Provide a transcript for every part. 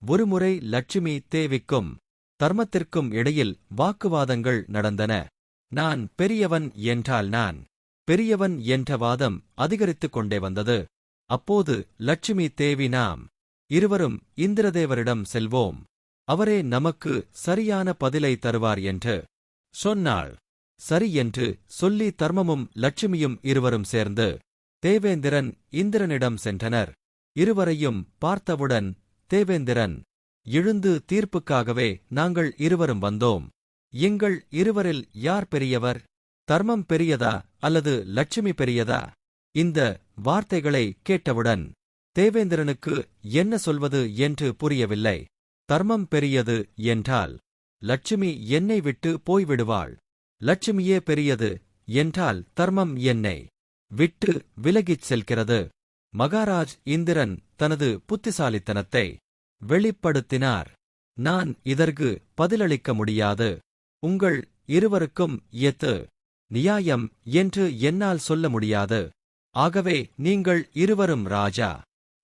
ஒருமுறை லட்சுமி தேவிக்கும் தர்மத்திற்கும் இடையில் வாக்குவாதங்கள் நடந்தன. நான் பெரியவன் என்றால் நான் பெரியவன் என்ற வாதம் அதிகரித்துக் கொண்டே வந்தது. அப்போது லட்சுமி தேவி நாம் இருவரும் இந்திரதேவரிடம் செல்வோம், அவரே நமக்கு சரியான பதிலை தருவார் என்று சொன்னாள். சரி என்று சொல்லி தர்மமும் லட்சுமியும் இருவரும் சேர்ந்து தேவேந்திரன் இந்திரனிடம் சென்றனர். இருவரையும் பார்த்தவுடன் தேவேந்திரன் எழுந்து தீர்ப்புக்காகவே நாங்கள் இருவரும் வந்தோம். எங்கள் இருவரில் யார் பெரியவர்? தர்மம் பெரியதா அல்லது லட்சுமி பெரியதா? இந்த வார்த்தைகளை கேட்டவுடன் தேவேந்திரனுக்கு என்ன சொல்வது என்று புரியவில்லை. தர்மம் பெரியது என்றால் லட்சுமி என்னை விட்டு போய்விடுவாள். லட்சுமியே பெரியது என்றால் தர்மம் என்னை விட்டு விலகிச் செல்கிறது. மகாராஜ் இந்திரன் தனது புத்திசாலித்தனத்தை வெளிப்படுத்தினார். நான் இதற்கு பதிலளிக்க முடியாது. உங்கள் இருவருக்கும் எது நியாயம் என்று என்னால் சொல்ல முடியாது. ஆகவே நீங்கள் இருவரும் ராஜா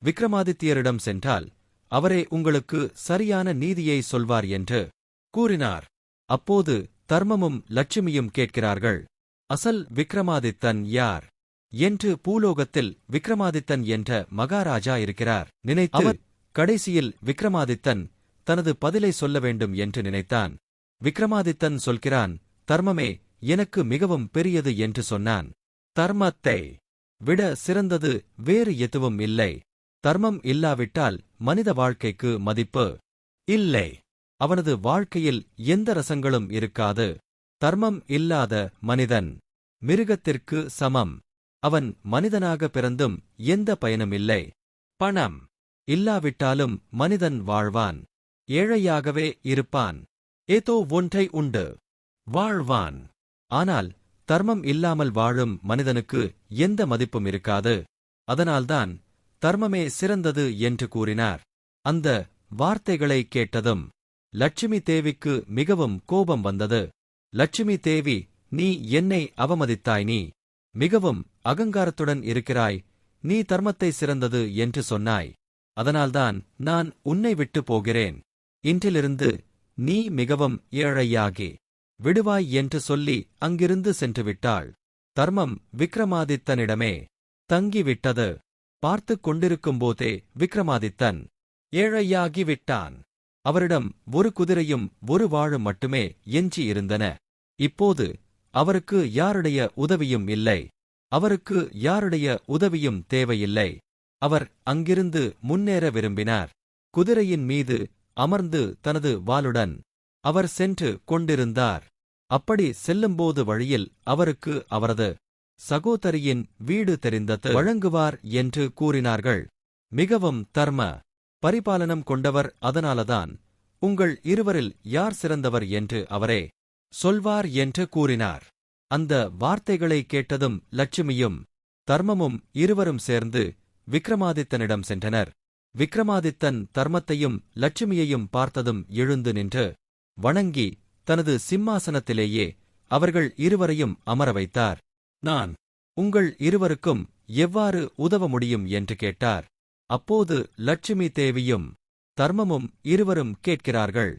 விக்ரமாதித்யரிடம் சென்றால் அவரே உங்களுக்கு சரியான நீதியை சொல்வார் என்று கூறினார். அப்போது தர்மமும் லட்சுமியும் கேட்கிறார்கள், அசல் விக்ரமாதித்தன் யார் என்று? பூலோகத்தில் விக்ரமாதித்தன் என்ற மகாராஜா இருக்கிறார் நினைத்து கடைசியில் விக்ரமாதித்தன் தனது பதிலை சொல்ல வேண்டும் என்று நினைத்தான். விக்ரமாதித்தன் சொல்கிறான், தர்மமே எனக்கு மிகவும் பெரியது என்று சொன்னான். தர்மத்தை விட சிறந்தது வேறு எதுவும் இல்லை. தர்மம் இல்லாவிட்டால் மனித வாழ்க்கைக்கு மதிப்பு இல்லை. அவனது வாழ்க்கையில் எந்த ரசங்களும் இருக்காது. தர்மம் இல்லாத மனிதன் மிருகத்திற்கு சமம். அவன் மனிதனாக பிறந்தும் எந்த பயனும் இல்லை. பணம் இல்லாவிட்டாலும் மனிதன் வாழ்வான். ஏழையாகவே இருப்பான். ஏதோ ஒன்றை உண்டு வாழ்வான். ஆனால் தர்மம் இல்லாமல் வாழும் மனிதனுக்கு எந்த மதிப்பும் இருக்காது. அதனால்தான் தர்மமே சிறந்தது என்று கூறினார். அந்த வார்த்தைகளை கேட்டதும் லட்சுமி தேவிக்கு மிகவும் கோபம் வந்தது. லட்சுமி தேவி, நீ என்னை அவமதித்தாய். நீ மிகவும் அகங்காரத்துடன் இருக்கிறாய். நீ தர்மத்தை சிறந்தது என்று சொன்னாய். அதனால்தான் நான் உன்னை விட்டு போகிறேன். இன்றிலிருந்து நீ மிகவும் ஏழையாகி விடுவாய் என்று சொல்லி அங்கிருந்து சென்றுவிட்டாள். தர்மம் விக்ரமாதித்தனிடமே தங்கிவிட்டது. பார்த்துக் கொண்டிருக்கும்போதே விக்ரமாதித்தன் ஏழையாகிவிட்டான். அவரிடம் ஒரு குதிரையும் ஒரு வாளும் மட்டுமே எஞ்சி இருந்தன. இப்போது அவருக்கு யாருடைய உதவியும் இல்லை. அவருக்கு யாருடைய உதவியும் தேவையில்லை. அவர் அங்கிருந்து முன்னேற விரும்பினார். குதிரையின் மீது அமர்ந்து தனது வாளுடன் அவர் சென்று கொண்டிருந்தார். அப்படி செல்லும்போது வழியில் அவருக்கு அவரது சகோதரியின் வீடு தெரிந்தது. வழங்குவார் என்று கூறினார்கள். மிகவும் தர்ம பரிபாலனம் கொண்டவர். அதனாலதான் உங்கள் இருவரில் யார் சிறந்தவர் என்று அவரே சொல்வார் என்று கூறினார். அந்த வார்த்தைகளை கேட்டதும் லட்சுமியும் தர்மமும் இருவரும் சேர்ந்து விக்ரமாதித்தனிடம் சென்றனர். விக்ரமாதித்தன் தர்மத்தையும் லட்சுமியையும் பார்த்ததும் எழுந்து நின்று வணங்கி தனது சிம்மாசனத்திலேயே அவர்கள் இருவரையும் அமர வைத்தார். நான் உங்கள் இருவருக்கும் எவ்வாறு உதவ முடியும் என்று கேட்டார். அப்போது லட்சுமி தேவியும் தர்மமும் இருவரும் கேட்கிறார்கள்,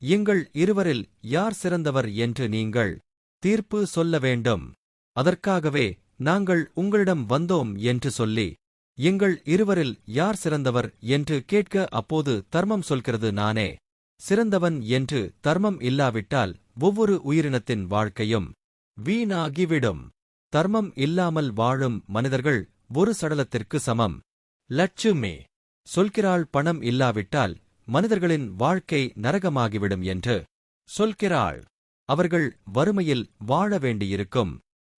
எங்கள் இருவரில் யார் சிறந்தவர் என்று நீங்கள் தீர்ப்பு சொல்ல வேண்டும். அதற்காகவே நாங்கள் உங்களிடம் வந்தோம் என்று சொல்லி எங்கள் இருவரில் யார் சிறந்தவர் என்று கேட்க. அப்போது தர்மம் சொல்கிறது, நானே சிறந்தவன் என்று. தர்மம் இல்லாவிட்டால் ஒவ்வொரு உயிரினத்தின் வாழ்க்கையும் வீணாகிவிடும். தர்மம் இல்லாமல் வாழும் மனிதர்கள் ஒரு சடலத்திற்கு சமம். லட்சுமி சொல்கிறாள், பணம் இல்லாவிட்டால் மனிதர்களின் வாழ்க்கை நரகமாகிவிடும் என்று சொல்கிறாள். அவர்கள் வறுமையில் வாழ வேண்டியிருக்கும்.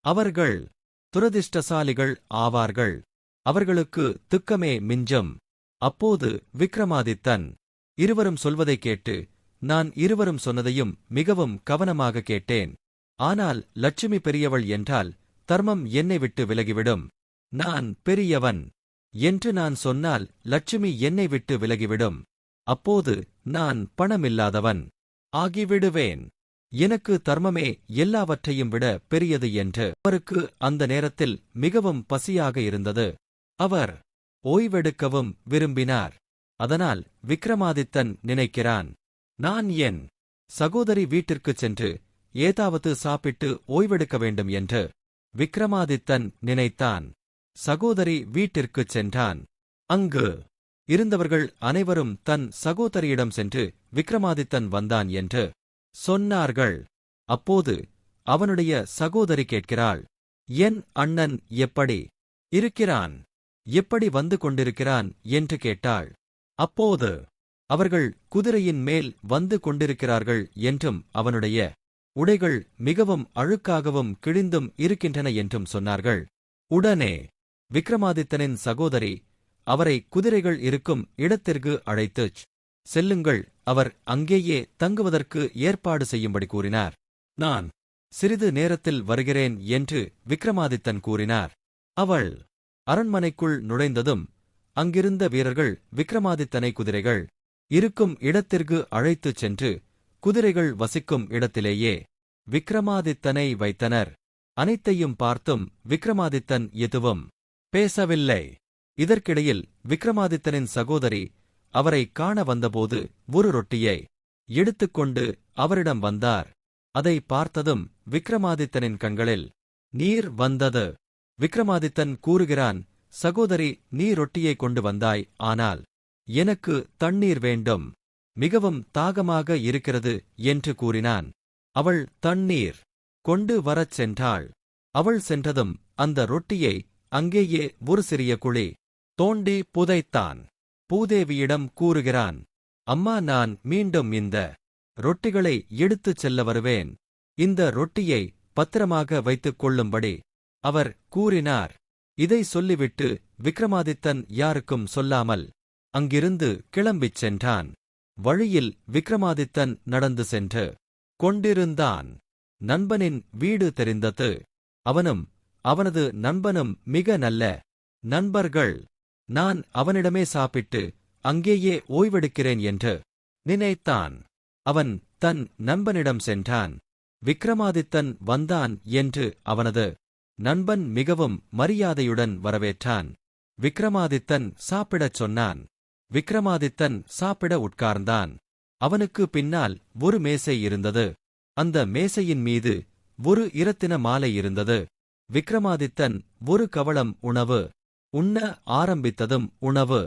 அவர்கள் துரதிர்ஷ்டசாலிகள் ஆவார்கள். அவர்களுக்கு துக்கமே மிஞ்சும். அப்போது விக்ரமாதித்தன் இருவரும் சொல்வதைக் கேட்டு, நான் இருவரும் சொன்னதையும் மிகவும் கவனமாக கேட்டேன். ஆனால் லட்சுமி பெரியவள் என்றால் தர்மம் என்னை விட்டு விலகிவிடும். நான் பெரியவன் என்று நான் சொன்னால் லட்சுமி என்னை விட்டு விலகிவிடும். அப்போது நான் பணமில்லாதவன் ஆகிவிடுவேன். எனக்கு தர்மமே எல்லாவற்றையும் விட பெரியது என்று. அவருக்கு அந்த நேரத்தில் மிகவும் பசியாக இருந்தது. அவர் ஓய்வெடுக்கவும் விரும்பினார். அதனால் விக்ரமாதித்தன் நினைக்கிறான், நான் என் சகோதரி வீட்டிற்குச் சென்று ஏதாவது சாப்பிட்டு ஓய்வெடுக்க வேண்டும் என்று. விக்ரமாதித்தன் நினைத்தான். சகோதரி வீட்டிற்குச் சென்றான். அங்கு இருந்தவர்கள் அனைவரும் தன் சகோதரியிடம் சென்று விக்ரமாதித்தன் வந்தான் என்று சொன்னார்கள். அப்போது அவனுடைய சகோதரி கேட்கிறாள், என் அண்ணன் எப்படி இருக்கிறான், எப்படி வந்து கொண்டிருக்கிறான் என்று கேட்டாள். அப்போது அவர்கள் குதிரையின் மேல் வந்து கொண்டிருக்கிறார்கள் என்றும் அவனுடைய உடைகள் மிகவும் அழுக்காகவும் கிழிந்தும் இருக்கின்றன என்றும் சொன்னார்கள். உடனே விக்ரமாதித்தனின் சகோதரி அவரை குதிரைகள் இருக்கும் இடத்திற்கு அழைத்துச் செல்லுங்கள், அவர் அங்கேயே தங்குவதற்கு ஏற்பாடு செய்யும்படி கூறினார். நான் சிறிது நேரத்தில் வருகிறேன் என்று விக்ரமாதித்தன் கூறினார். அவள் அரண்மனைக்குள் நுழைந்ததும் அங்கிருந்த வீரர்கள் விக்ரமாதித்தனை குதிரைகள் இருக்கும் இடத்திற்கு அழைத்துச் சென்று குதிரைகள் வசிக்கும் இடத்திலேயே விக்ரமாதித்தனை வைத்தனர். அனைத்தையும் பார்த்தும் விக்ரமாதித்தன் எதுவும் பேசவில்லை. இதற்கிடையில் விக்ரமாதித்தனின் சகோதரி அவரை காண வந்தபோது ஒரு ரொட்டியை எடுத்துக்கொண்டு அவரிடம் வந்தார். அதை பார்த்ததும் விக்ரமாதித்தனின் கண்களில் நீர் வந்தது. விக்ரமாதித்தன் கூறுகிறான், சகோதரி, நீ ரொட்டியை கொண்டு வந்தாய், ஆனால் எனக்கு தண்ணீர் வேண்டும், மிகவும் தாகமாக இருக்கிறது என்று கூறினான். அவள் தண்ணீர் கொண்டு வரச் சென்றாள். அவள் சென்றதும் அந்த ரொட்டியை அங்கேயே ஒரு சிறிய குழி தோண்டி புதைத்தான். பூதேவியிடம் கூறுகிறான், அம்மா, நான் மீண்டும் இந்த ரொட்டிகளை எடுத்துச் செல்ல வருவேன். இந்த ரொட்டியை பத்திரமாக வைத்துக் கொள்ளும்படி அவர் கூறினார். இதை சொல்லிவிட்டு விக்ரமாதித்தன் யாருக்கும் சொல்லாமல் அங்கிருந்து கிளம்பிச் சென்றான். வழியில் விக்ரமாதித்தன் நடந்து சென்று கொண்டிருந்தான். நண்பனின் வீடு தெரிந்தது. அவனும் அவனது நண்பனும் மிக நல்ல நண்பர்கள். நான் அவனிடமே சாப்பிட்டு அங்கேயே ஓய்வெடுக்கிறேன் என்று நினைத்தான். அவன் தன் நண்பனிடம் சென்றான். விக்ரமாதித்தன் வந்தான் என்று அவனது நண்பன் மிகவும் மரியாதையுடன் வரவேற்றான். விக்ரமாதித்தன் சாப்பிடச் சொன்னான். விக்ரமாதித்தன் சாப்பிட உட்கார்ந்தான். அவனுக்கு பின்னால் ஒரு மேசை இருந்தது. அந்த மேசையின் மீது ஒரு இரத்தின மாலை இருந்தது. விக்ரமாதித்தன் ஒரு கவளம் உணவு உண்ண ஆரம்பித்ததும் உணவு